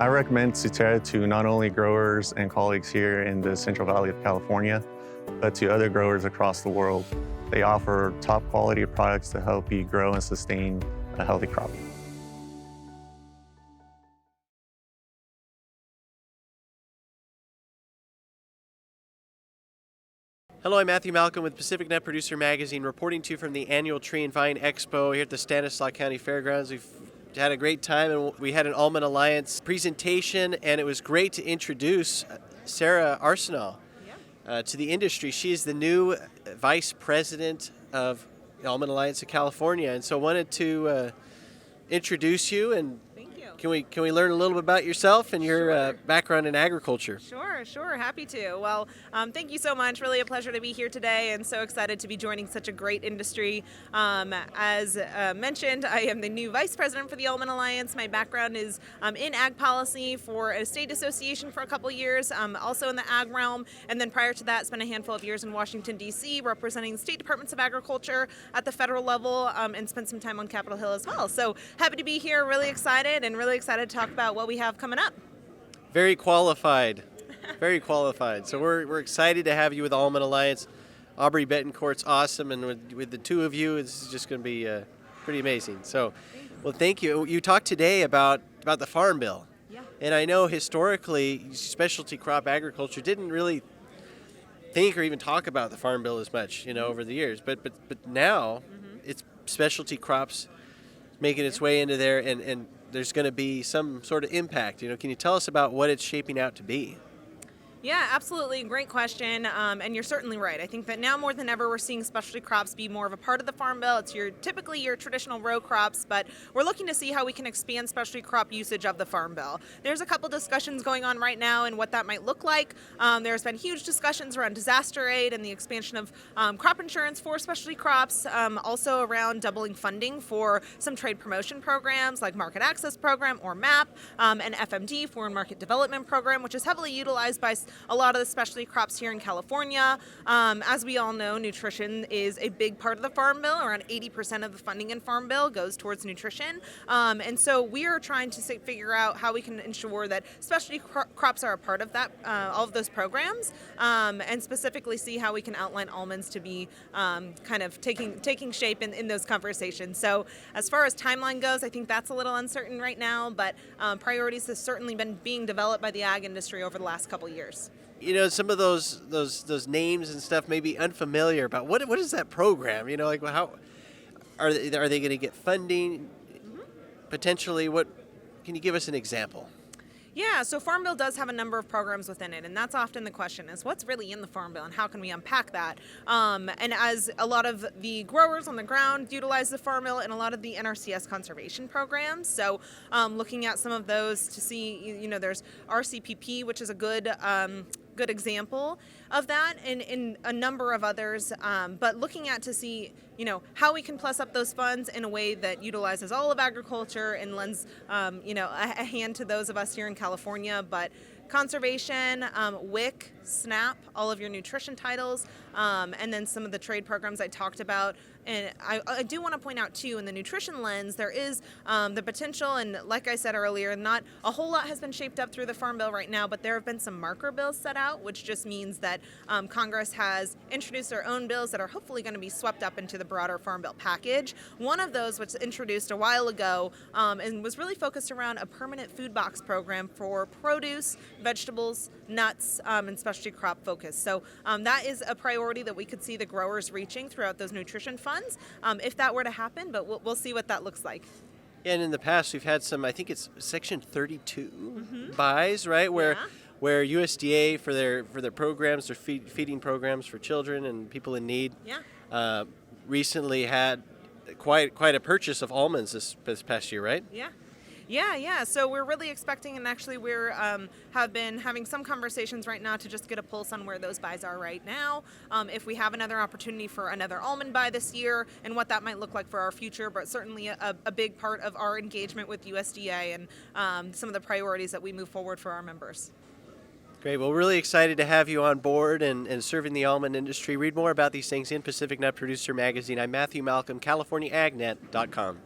I recommend Sutera to not only growers and colleagues here in the Central Valley of California, but to other growers across the world. They offer top quality products to help you grow and sustain a healthy crop. Hello, I'm Matthew Malcolm with Pacific Net Producer Magazine, reporting to you from the annual Tree Vine Expo here at the Stanislaus County Fairgrounds. We've had a great time, and we had an Almond Alliance presentation, and it was great to introduce Sara Arsenault to the industry. She is the new Vice President of the Almond Alliance of California, and so wanted to introduce you. And Can we learn a little bit about yourself and your background in agriculture? Sure. Happy to. Well, thank you so much. Really a pleasure to be here today, and so excited to be joining such a great industry. As mentioned, I am the new Vice President for the Almond Alliance. My background is in ag policy for a state association for a couple years, also in the ag realm, and then prior to that, spent a handful of years in Washington, D.C., representing state departments of agriculture at the federal level, and spent some time on Capitol Hill as well. So happy to be here, really excited, and really excited to talk about what we have coming up. Very qualified. Very qualified. So we're excited to have you with Almond Alliance. Aubrey Betancourt's awesome, and with the two of you, it's just going to be pretty amazing. So, well, thank you. You talked today about the Farm Bill. Yeah. And I know historically, specialty crop agriculture didn't really think or even talk about the Farm Bill as much, over the years. But now, it's specialty crops making its way into there, and there's going to be some sort of impact. Can you tell us about what it's shaping out to be? Yeah, absolutely. Great question. And you're certainly right. I think that now more than ever, we're seeing specialty crops be more of a part of the Farm Bill. It's typically your traditional row crops, but we're looking to see how we can expand specialty crop usage of the Farm Bill. There's a couple discussions going on right now and what that might look like. There's been huge discussions around disaster aid and the expansion of crop insurance for specialty crops, also around doubling funding for some trade promotion programs like Market Access Program or MAP, and FMD, Foreign Market Development Program, which is heavily utilized by a lot of the specialty crops here in California. As we all know, nutrition is a big part of the Farm Bill. Around 80% of the funding in Farm Bill goes towards nutrition. And so we are trying to figure out how we can ensure that specialty crops are a part of that, all of those programs, and specifically see how we can outline almonds to be kind of taking shape in those conversations. So as far as timeline goes, I think that's a little uncertain right now, but priorities have certainly been being developed by the ag industry over the last couple years. Some of those names and stuff may be unfamiliar, but what is that program? Like how are they going to get funding? Potentially, what can you give us an example? Yeah, so Farm Bill does have a number of programs within it, and that's often the question is what's really in the Farm Bill and how can we unpack that? And as a lot of the growers on the ground utilize the Farm Bill and a lot of the NRCS conservation programs, so looking at some of those to see, there's RCPP, which is a good example of that, and a number of others, but looking at to see how we can plus up those funds in a way that utilizes all of agriculture and lends a hand to those of us here in California, but conservation, WIC, SNAP, all of your nutrition titles, and then some of the trade programs I talked about. And I do want to point out, too, in the nutrition lens, there is the potential, and like I said earlier, not a whole lot has been shaped up through the Farm Bill right now, but there have been some marker bills set out, which just means that Congress has introduced their own bills that are hopefully going to be swept up into the broader Farm Bill package. One of those was introduced a while ago and was really focused around a permanent food box program for produce, vegetables, nuts, and specialty crop focus. So that is a priority that we could see the growers reaching throughout those nutrition funds if that were to happen, but we'll see what that looks like. Yeah, and in the past we've had some, I think it's Section 32 buys, right? Where USDA for their programs, their feeding programs for children and people in need, recently had quite a purchase of almonds this past year, right? Yeah. So we're really expecting, and actually we're have been having some conversations right now to just get a pulse on where those buys are right now. If we have another opportunity for another almond buy this year, and what that might look like for our future, but certainly a big part of our engagement with USDA and some of the priorities that we move forward for our members. Great. Well, really excited to have you on board and serving the almond industry. Read more about these things in Pacific Nut Producer Magazine. I'm Matthew Malcolm, CaliforniaAgNet.com.